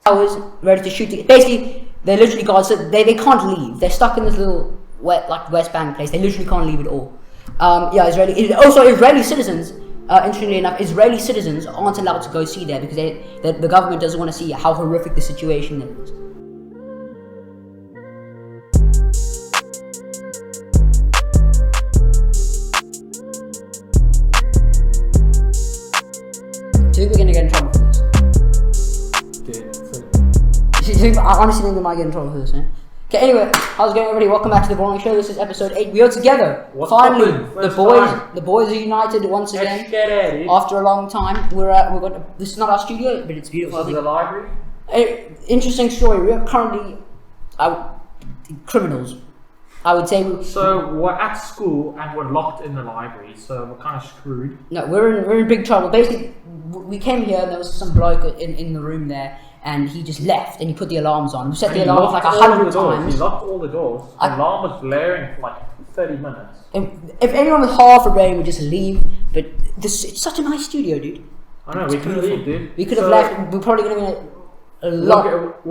hours ready to shoot. Basically, they literally got so they can't leave. They're stuck in this little West Bank place. They literally can't leave at all. Israeli citizens. Interestingly enough, Israeli citizens aren't allowed to go see there because the government doesn't want to see how horrific the situation is. Do you think we're gonna get in trouble for this? I honestly think we might get in trouble for this, man. Okay, anyway, how's it going, everybody? Welcome back to the Boring Show. This is episode 8. We are together. Finally, the boys are united once again. After a long time, this is not our studio, but it's beautiful. This is the library. Interesting story. We are currently criminals. I would say. So we're at school and we're locked in the library, so we're kind of screwed. No, we're in big trouble. Basically, we came here and there was some bloke in the room there. And he just left and he put the alarms on. We set the alarms like 100 times. He locked all the doors. The alarm was blaring for like 30 minutes. If anyone with half a brain would just leave, but it's such a nice studio, dude. I know, we could leave, dude. We could have left. We're probably going to be a lot.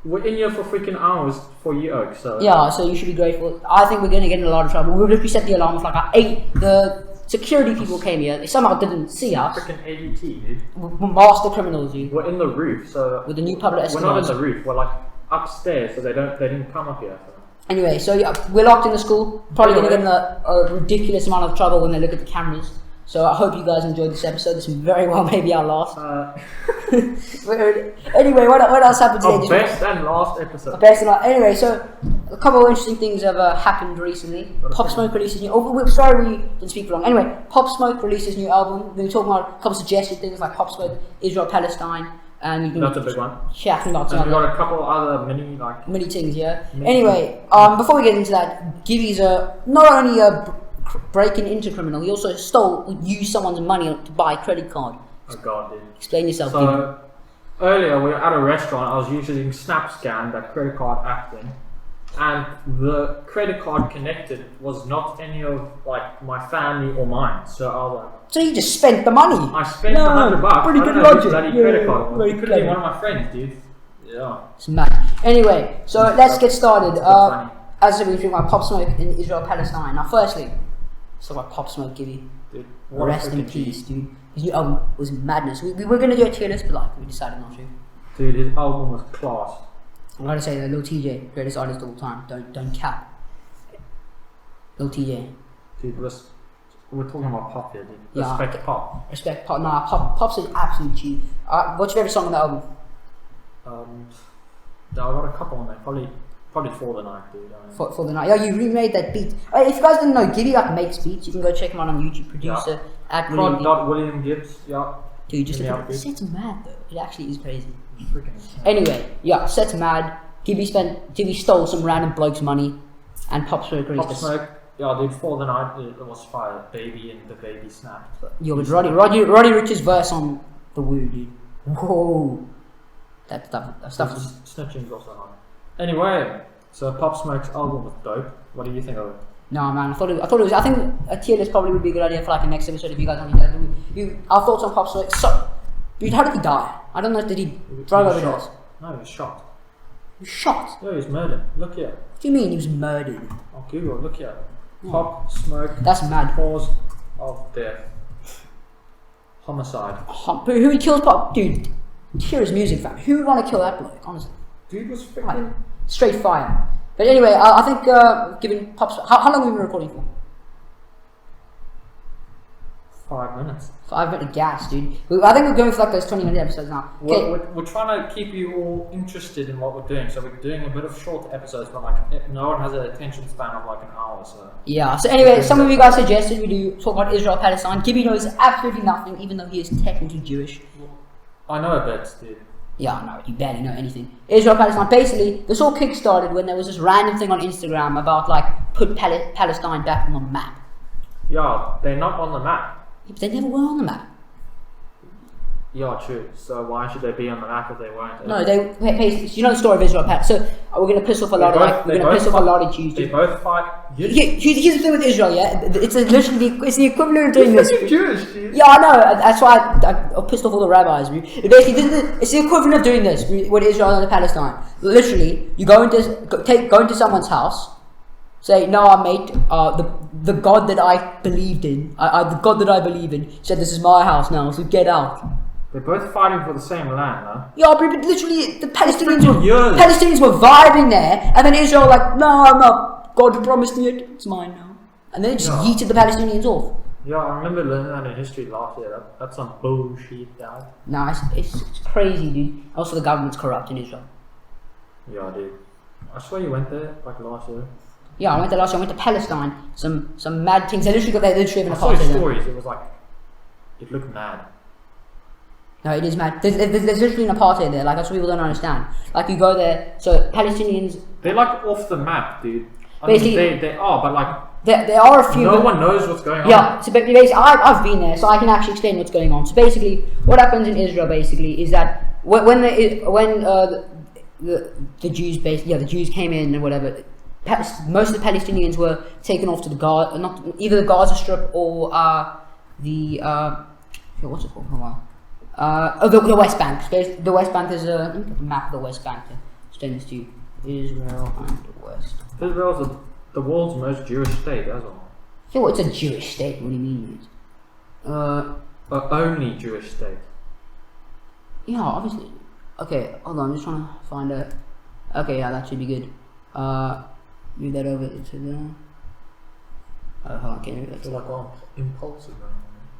We're in here for freaking hours for you, Oak. So yeah, so you should be grateful. I think we're going to get in a lot of trouble. We literally set the alarm for like 8. The security people came here. They somehow didn't see us. Freaking ADT, dude. We're master criminals, dude. We're in the roof, so with the new public escalator. We're not in the roof. We're like upstairs, so they didn't come up here. So. Anyway, so yeah, we're locked in the school. Probably going to get in a ridiculous amount of trouble when they look at the cameras. So I hope you guys enjoyed this episode. This is very well maybe our last. Anyway, what else happened today? Our best and last episode. Anyway, so a couple of interesting things have happened recently. Pop Smoke releases new. Sorry, we didn't speak for long. Anyway, Pop Smoke releases new album. We're going to talk about a couple of suggested things like Pop Smoke, Israel, Palestine, and that's a big one. Chatting about and we got a couple other mini things, yeah. Anyway, before we get into that, Gibby's not only breaking into criminal, he also used someone's money to buy a credit card. Oh god, dude. Explain yourself, So, earlier we were at a restaurant, I was using SnapScan, that credit card app thing, and the credit card connected was not any of like my family or mine, so I was like... So you just spent the money? I spent $100. Pretty good logic. Credit card. It could have been one of my friends, dude. Yeah. It's mad. Anyway, so let's get started. As I said, we're talking about Pop Smoke in Israel, Palestine. Now firstly, let's talk about Pop Smoke, Gibby. Dude, rest in peace, dude. His new album was madness. We were going to do a tier list, but we decided not to. Dude, his album was class. I'm going to say, Lil TJ, greatest artist of all time. Don't cap. Lil TJ. Dude, we're talking about Pop here, dude. Respect Pop. Respect Pop. Nah, Pop's an absolute cheat. What's your favorite song on the album? I got a couple on there. Probably For the Night, dude. For the Night. Yeah, you remade that beat. If you guys didn't know, Gibby makes beats. You can go check him out on YouTube. Producer at William Gibbs. Yeah. Dude, just look at it. Set's mad though. It actually is crazy. It's freaking insane. Anyway, yeah, Set's mad. Gibby stole some random bloke's money, and Pop Smoke released this. Pop Smoke. Yeah, dude, For the Night, it was fire. Baby and the baby snapped. Yo, with Roddy Rich's verse on the Woo, dude. Whoa. That stuff was... Snitching's also hard. Anyway, so Pop Smoke's album was dope. What do you think of it? No, man, I thought it was... I think a tier list probably would be a good idea for like a next episode if you guys want to our thoughts on Pop Smoke. So, dude, how did he die? I don't know, did he drive over this? No, he was shot. He was shot? Yeah, he was murdered. Look here. What do you mean he was murdered? On Google, look here. Pop Smoke. That's mad. Cause of death. Homicide. Who he kills Pop? Dude, hear his music, fam. Who would want to kill that bloke, honestly? Dude was freaking... Straight fire. But anyway, I think given Pop Smoke... How long have we been recording for? 5 minutes. 5 minute gas, dude. I think we're going for like those 20-minute episodes now. We're trying to keep you all interested in what we're doing, so we're doing a bit of short episodes, but like no one has an attention span of like an hour, so... Yeah, so anyway, some of you guys suggested we do talk about Israel, Palestine. Gibby knows absolutely nothing, even though he is technically Jewish. I know a bit, dude. Yeah, no, you barely know anything. Israel, Palestine, basically, this all kick-started when there was this random thing on Instagram about like, put Palestine back on the map. Yeah, they're not on the map. Yeah, but they never were on the map. Yeah, true. So why should they be on the map if they weren't? No, you know the story of Israel. So we're gonna piss off a lot of Jews. They both fight. Here's the thing with Israel. Yeah, it's the equivalent of doing this. Jewish, dude. Yeah, I know. That's why I pissed off all the rabbis. Basically, it's the equivalent of doing this with Israel and Palestine. Literally, you go into someone's house, say, "No, mate, the God that I believed in, the God that I believe in, said this is my house now, so get out." They're both fighting for the same land, huh? Yeah, but literally, the Palestinians were vibing there, and then Israel like, "No, I'm not. God promised me it. It's mine now." And then they just yeeted the Palestinians off. Yeah, I remember learning that in history last year. That's some bullshit, dad. Nah, it's crazy, dude. Also, the government's corrupt in Israel. Yeah, dude. I swear you went there like last year. Yeah, I went there last year. I went to Palestine. Some mad things. They literally have an I saw apartheid. stories. It was like, it looked mad. No, it is mad. There's literally an apartheid there. Like, that's what people don't understand. Like, you go there, so Palestinians. They're like off the map, dude. Basically, they are, but like. There are a few. No one knows what's going on. Yeah, so basically, I've been there, so I can actually explain what's going on. So basically, what happens in Israel basically is that when the Jews the Jews came in and whatever, most of the Palestinians were taken off to either the Gaza Strip or what's it called? Hold on. The West Bank. The West Bank is let me get the map of the West Bank to explain this to you. Israel and the West. Israel's the world's most Jewish state, as well. Yeah, well, it's a Jewish state. What do you mean? Only Jewish state. Yeah, obviously. Okay, hold on. I'm just trying to find it. Okay, yeah, that should be good. Move that over to there. Oh, hold on. Okay, move that. It's like impulsive.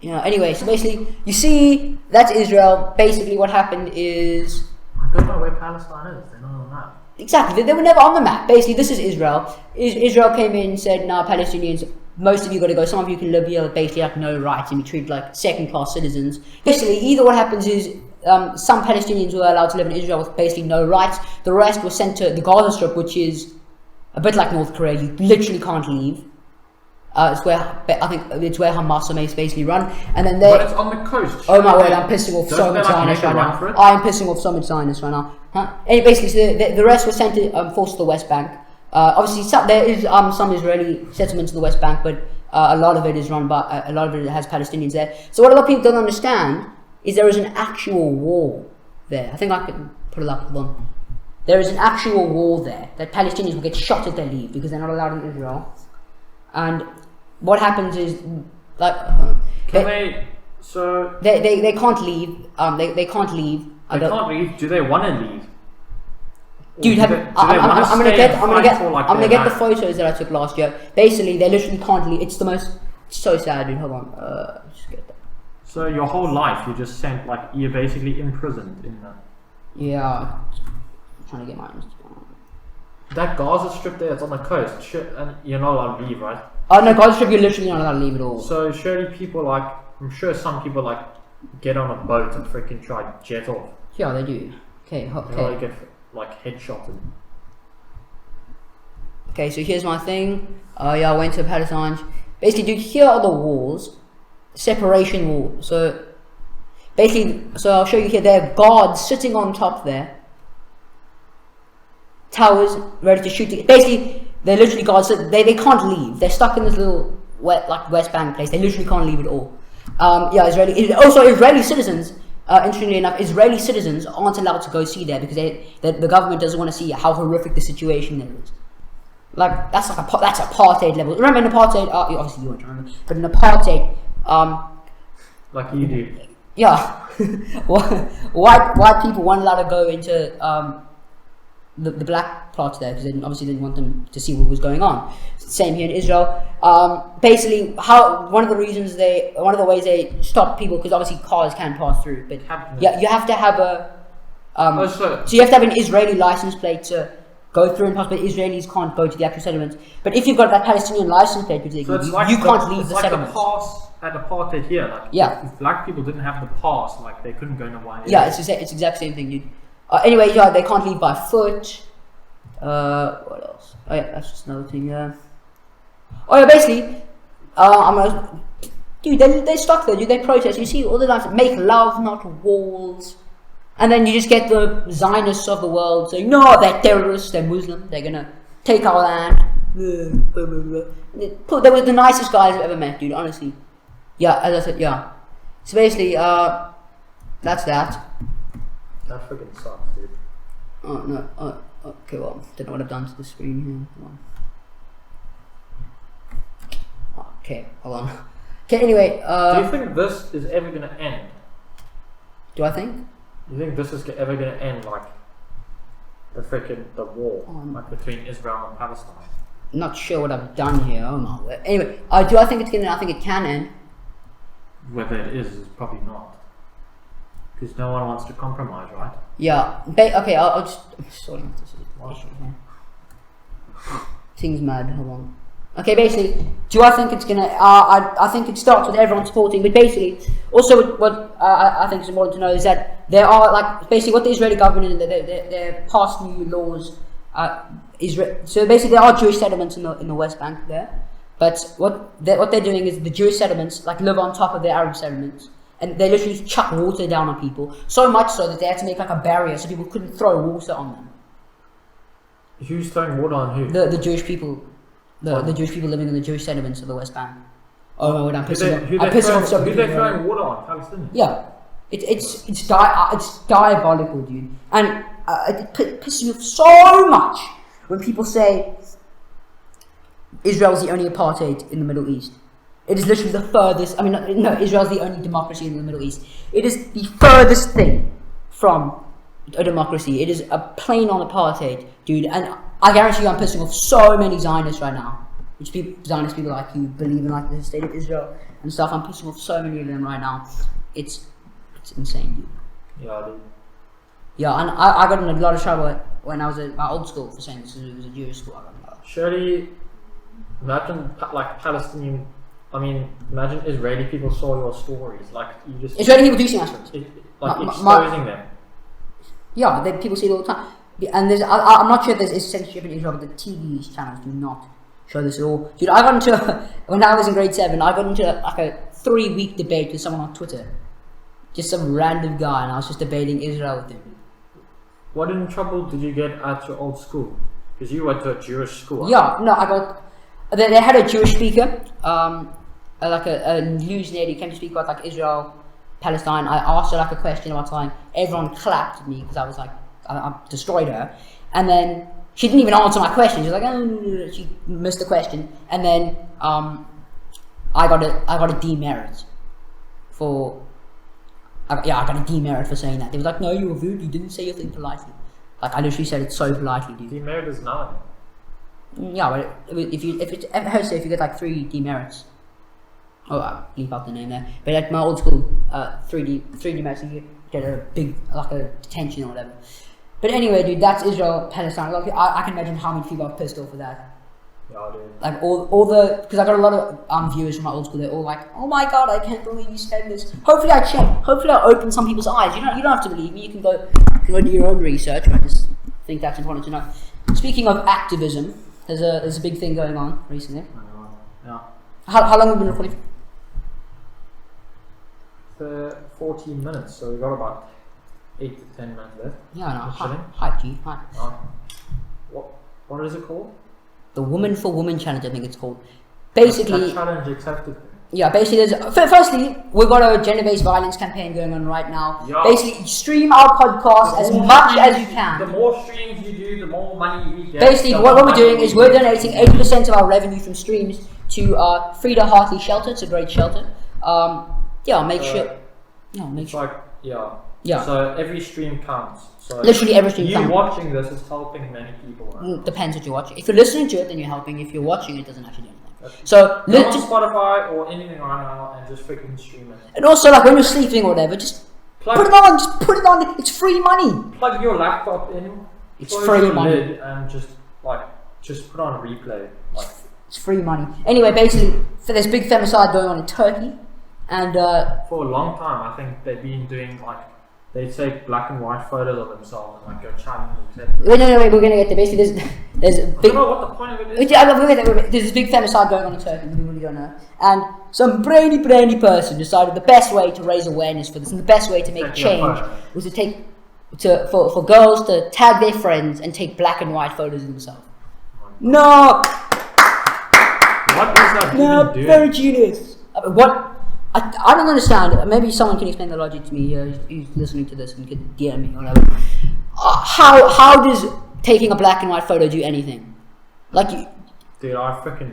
Yeah. Anyway, so basically, you see, that's Israel. Basically, what happened is. I don't know where Palestine is. They're not on the map. Exactly, they were never on the map. Basically, this is Israel. Israel came in and said, "Nah, Palestinians, most of you got to go. Some of you can live here, basically have no rights and be treated like second-class citizens." Basically, either what happens is some Palestinians were allowed to live in Israel with basically no rights. The rest were sent to the Gaza Strip, which is a bit like North Korea. You literally can't leave. It's where Hamas are basically run, and then but it's on the coast. Oh my word! I'm pissing off so much Zionists right now. I'm pissing off so much Zionists right now. And basically, so the rest were sent to forced to the West Bank. Obviously, there is some Israeli settlements in the West Bank, but a lot of it is run by a lot of it has Palestinians there. So what a lot of people don't understand is there is an actual wall there. I think I can put it up. Hold on. There is an actual wall there that Palestinians will get shot if they leave because they're not allowed in Israel. And what happens is like they can't leave. They can't leave. They can't leave. Do they want to leave? Dude, I'm gonna get the photos that I took last year. Basically, they literally can't leave. It's so sad, dude. Hold on. Just get that. So your whole life, you just sent you're basically imprisoned in that. Yeah. I'm trying to get mine. That Gaza Strip there, it's on the coast, and you're not allowed to leave, right? Oh no, Gaza Strip, you're literally not allowed to leave at all. So surely people I'm sure some people get on a boat and freaking try to jet off. Yeah, they do. Okay. They get headshotted. Okay, so here's my thing. I went to Palestine. Basically, dude, here are the walls, separation wall. So basically, I'll show you here. There are guards sitting on top there. Towers ready to shoot. Basically, they're literally guards. So they can't leave. They're stuck in this little West Bank place. They literally can't leave at all. Israeli citizens. Interestingly enough, Israeli citizens aren't allowed to go see there because the government doesn't want to see how horrific the situation there is. That's apartheid level. Remember in apartheid? Obviously you won't remember, but in apartheid, like you do. Yeah, white people weren't allowed to go into the black parts there because they obviously didn't want them to see what was going on. Same here in Israel. Basically, one of the ways they stop people, because obviously cars can pass through, but you have to have so you have to have an Israeli license plate to go through and pass, but Israelis can't go to the actual settlements. But if you've got that Palestinian license plate, you can't leave the settlements. The pass at apartheid here, if black people didn't have the pass, they couldn't go nowhere. Yeah, it's exact same thing, dude. Anyway, they can't leave by foot. What else? Oh yeah, that's just another thing. Oh yeah, basically, Dude, they're stuck there, dude. They protest. You see all the times, make love, not walls. And then you just get the Zionists of the world saying, no, they're terrorists, they're Muslim, they're gonna take our land. They were the nicest guys I've ever met, dude, honestly. Yeah, as I said, yeah. So basically, that's that. That freaking sucks, dude. Oh, no. Okay, well, don't know what I've done to the screen here. Hold on. Okay, hold on. Okay, anyway. Do you think this is ever gonna end? Do I think? You think this is ever gonna end, like the war, like between Israel and Palestine? Not sure what I've done here. Oh no. Anyway, do I think it's gonna? I think it can end. Whether it is probably not, because no one wants to compromise, right? Yeah. Okay. I'll just. I'm sorting out this issue here. Things mad. Hold on. Okay, basically, do I think it's gonna? I think it starts with everyone supporting, but basically, also what I think is important to know is that there are basically what the Israeli government they passed new laws. So basically, there are Jewish settlements in the West Bank there, but what they're doing is the Jewish settlements live on top of the Arab settlements, and they literally chuck water down on people, so much so that they had to make a barrier so people couldn't throw water on them. Who's throwing water on who? The Jewish people. The Jewish people living in the Jewish settlements of the West Bank. Oh no, I'm pissing off some people. Who they throwing water on? Palestinians? Yeah. It's diabolical, dude. And it pisses me off so much when people say Israel's the only apartheid in the Middle East. It is literally the furthest, no, Israel's the only democracy in the Middle East. It is the furthest thing from a democracy. It is a plain on apartheid, dude. And I guarantee you I'm pissing off so many Zionists right now. Zionist people like you believe in the state of Israel and stuff. I'm pissing off so many of them right now. It's insane, dude. Yeah, dude. Yeah, and I got in a lot of trouble when I was at my old school for saying this was a Jewish school. I got in a lot. Surely, imagine Palestinian. Imagine Israeli people saw your stories. You just. Israeli people do see my stories. Exposing them. Yeah, people see it all the time. And I'm not sure if there's censorship in Israel, but the TV channels do not show this at all. Dude, I got into when I was in grade 7, I got into a 3-week debate with someone on Twitter. Just some random guy, and I was just debating Israel with him. What trouble did you get at your old school? Because you went to a Jewish school. Yeah, no, I got. They had a Jewish speaker, a news lady came to speak about Israel, Palestine. I asked her a question about something. Everyone clapped at me because I was I destroyed her, and then she didn't even answer my question. She was oh, she missed the question, and then I got a demerit for. I got a demerit for saying that. They was no, you were rude. You didn't say your thing politely. I literally said it so politely, dude. Demerit is none. Yeah, but if you get 3 demerits. Oh, I'll leave out the name there. But at my old school, 3 demerits, you get a big a detention or whatever. But anyway, dude, that's Israel, Palestine. I can imagine how many people are pissed off with that. Yeah, dude. Because I got a lot of viewers from my old school. They're all oh my god, I can't believe you said this. Hopefully I change. Hopefully I open some people's eyes. You don't have to believe me. You can go do your own research. I just think that's important to know. Speaking of activism, there's a big thing going on recently. Yeah. How long have we been recording? 14 minutes. So we got about 8 to 10 minutes left. Yeah, no. Hi, G. Hi. What is it called? The Woman for Woman Challenge, I think it's called. Basically, that challenge accepted. Yeah, basically, firstly, we've got a gender-based violence campaign going on right now. Yeah. Basically, stream our podcast as much as you can. The more streams you do, the more money you get. Basically, what we're doing is we're donating 80% of our revenue from streams to Frida Hartley Shelter. It's a great shelter. Make sure. Yeah. So every stream counts. So literally every stream counts. You watching this is helping many people. Right? Depends what you're watching. If you're listening to it, then you're helping. If you're watching, it doesn't actually do anything. So go on Spotify or anything right now and just freaking stream it. And also, when you're sleeping or whatever, just put it on. Just put it on. It's free money. Plug your laptop in. It's free money. And just put on a replay. It's free money. Anyway, basically, there's big femicide going on in Turkey, and for a long time, I think they've been doing they take black and white photos of themselves and go challenge. Wait, we're gonna get there. Basically, there's a big. I don't know what the point of it is. There's this big femicide going on in Turkey. We really don't know. And some brainy person decided the best way to raise awareness for this and the best way to make change was for girls to tag their friends and take black and white photos of themselves. No! What was that even doing? Very genius. I don't understand. Maybe someone can explain the logic to me who's listening to this and could DM me or whatever. How does taking a black and white photo do anything? Dude, I freaking...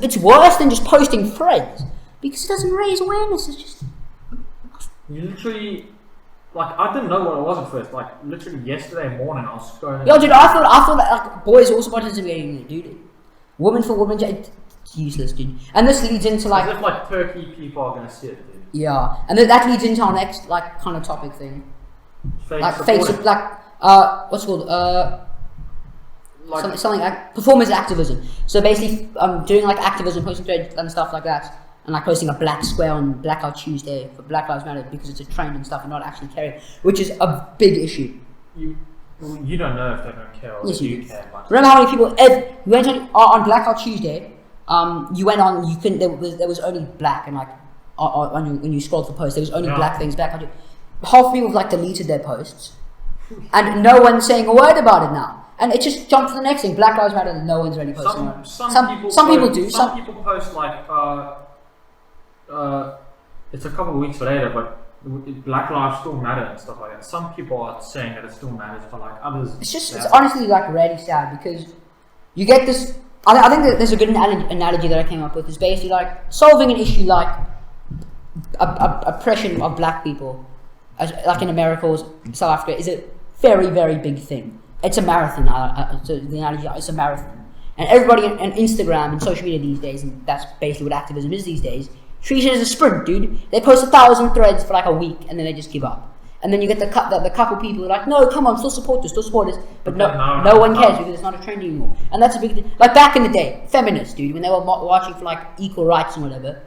It's worse than just posting friends because it doesn't raise awareness. It's just... You literally... I didn't know what it was at first. Literally yesterday morning I was scrolling... Yo, dude, I thought that, boys also participating in it, dude. Woman for woman... It's useless, dude. And this leads into, As if, Turkey people are going to see it, dude. Yeah. And that leads into our next, kind of topic thing. What's it called? Performance activism. So basically, doing activism, posting threads and stuff like that, and posting a black square on Blackout Tuesday for Black Lives Matter because it's a trend and stuff, and not actually caring, which is a big issue. You don't know if they don't care or yes, you do care. Remember how many people went on Blackout Tuesday? You went on. You couldn't. There was only black and when you scrolled for posts, there was only black things. Half of people have deleted their posts, and no one's saying a word about it now. And it just jumped to the next thing. Black Lives Matter, and no one's really posting on it. Some people do. Some people post it's a couple of weeks later, but Black Lives still matter and stuff like that. Some people are saying that it still matters, but others. It's honestly really sad because you get this. I think that there's a good analogy that I came up with. It's basically solving an issue oppression of black people, in America or South Africa, is a very, very big thing. It's a marathon. So the analogy, it's a marathon, and everybody on Instagram and social media these days, and that's basically what activism is these days, treat it as a sprint, dude. They post 1,000 threads for a week, and then they just give up. And then you get the couple people who are no, come on, still support us, but no one cares because it's not a trend anymore. And that's a big thing. Back in the day, feminists, dude, when they were marching for equal rights and whatever,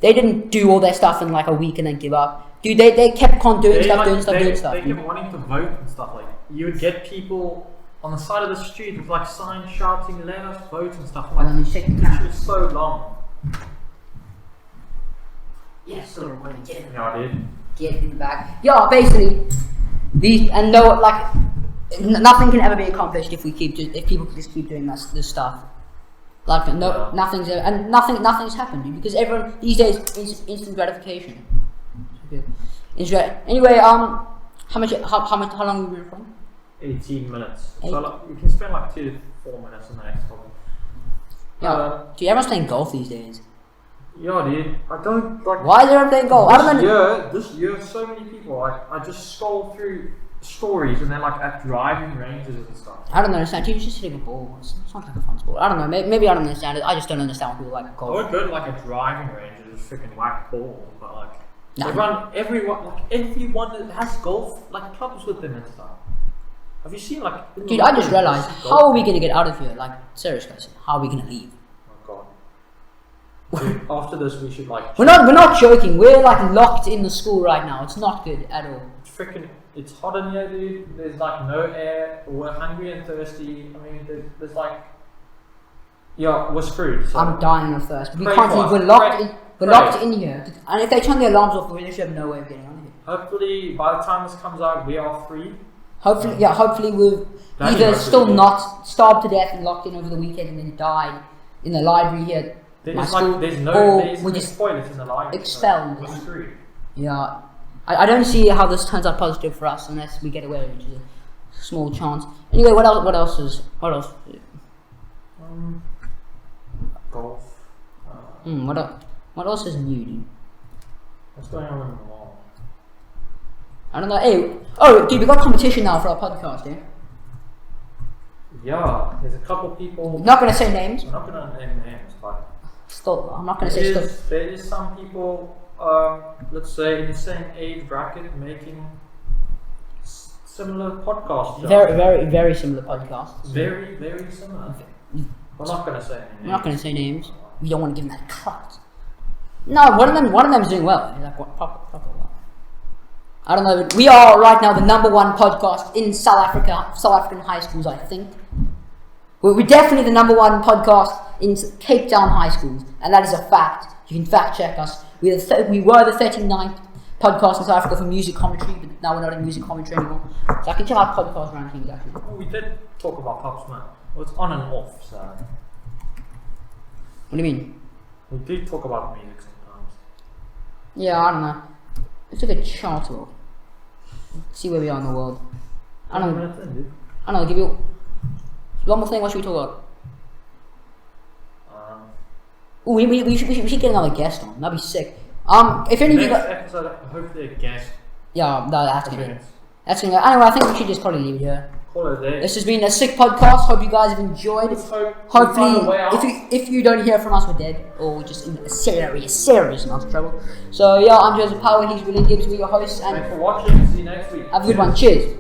they didn't do all their stuff in a week and then give up. Dude, they kept on doing stuff. They kept wanting to vote and stuff. You would get people on the side of the street with signs shouting, "Let us vote" and stuff. It's so long. Yeah, still recording. Yeah, I did. Get in the back. Yeah, basically, nothing can ever be accomplished if people just keep doing this stuff. Nothing's happened, dude, because everyone these days instant gratification. Anyway, how long have we been recording? 18 minutes. So you can spend 2 to 4 minutes on the next topic. Yeah, dude, everyone's playing golf these days. Yeah, dude. I don't Why is everyone playing golf? This year, so many people. I just scroll through stories and they're at driving ranges and stuff. I don't understand. Dude, you're just hitting a ball. It's not a fun sport. I don't know. Maybe I don't understand it. I just don't understand why people like golf. I would go to a driving range and just freaking whack balls, but everyone that has golf clubs with them and stuff. Have you seen Dude, I just realized how are we gonna get out of here? Seriously, how are we gonna leave? Dude, after this, we should We're not joking. We're locked in the school right now. It's not good at all. It's hot in here, dude. There's no air. We're hungry and thirsty. I mean, there's we're screwed. So. I'm dying of thirst. We can't leave. We're locked in. We're locked in here. And if they turn the alarms off, we literally have no way of getting out of here. Hopefully, by the time this comes out, we are free. Hopefully we've either still not starved to death and locked in over the weekend and then died in the library here. There's no toilets in the library. Expelled. So we're screwed. Yeah. I don't see how this turns out positive for us unless we get away, which is a small chance. Anyway, what else? Golf. What else is new, dude? What's going on in the mall? I don't know. Hey, dude, we got competition now for our podcast, yeah? Yeah, there's a couple people. We're not gonna say names. We're not gonna name names, but I'm not gonna say stuff. There is some people, let's say in the same age bracket, making similar podcasts. Very, very, very similar podcasts. Very, very similar. We're not gonna say names. We're not gonna say names. We don't want to give them that cut. No, one of them's doing well. Proper well. I don't know. We are right now the #1 podcast in South African high schools, I think. We're definitely the #1 podcast in Cape Town high schools, and that is a fact. You can fact check us. We were the 39th podcast in South Africa for music commentary, but now we're not in music commentary anymore. So I can check out podcast rankings actually. Well, we did talk about Pop Smoke. Well, it's on and off, so. What do you mean? We do talk about music sometimes. Yeah, I don't know. Let's look at chart world. See where we are in the world. I don't know. I'll give you one more thing. What should we talk about? Ooh, we should get another guest on. That'd be sick. If any of you next episode, hopefully a guest. Yeah, no, that has to be it. That's gonna go. Anyway, I think we should just probably leave it here. Call it a day. This has been a sick podcast. Hope you guys have enjoyed. Hopefully, if you don't hear from us, we're dead, or we're just in a serious amount of trouble. So yeah, I'm Joseph Power. He's William Gibbs. We're your hosts. And thanks for watching. See you next week. Have a good one. Cheers.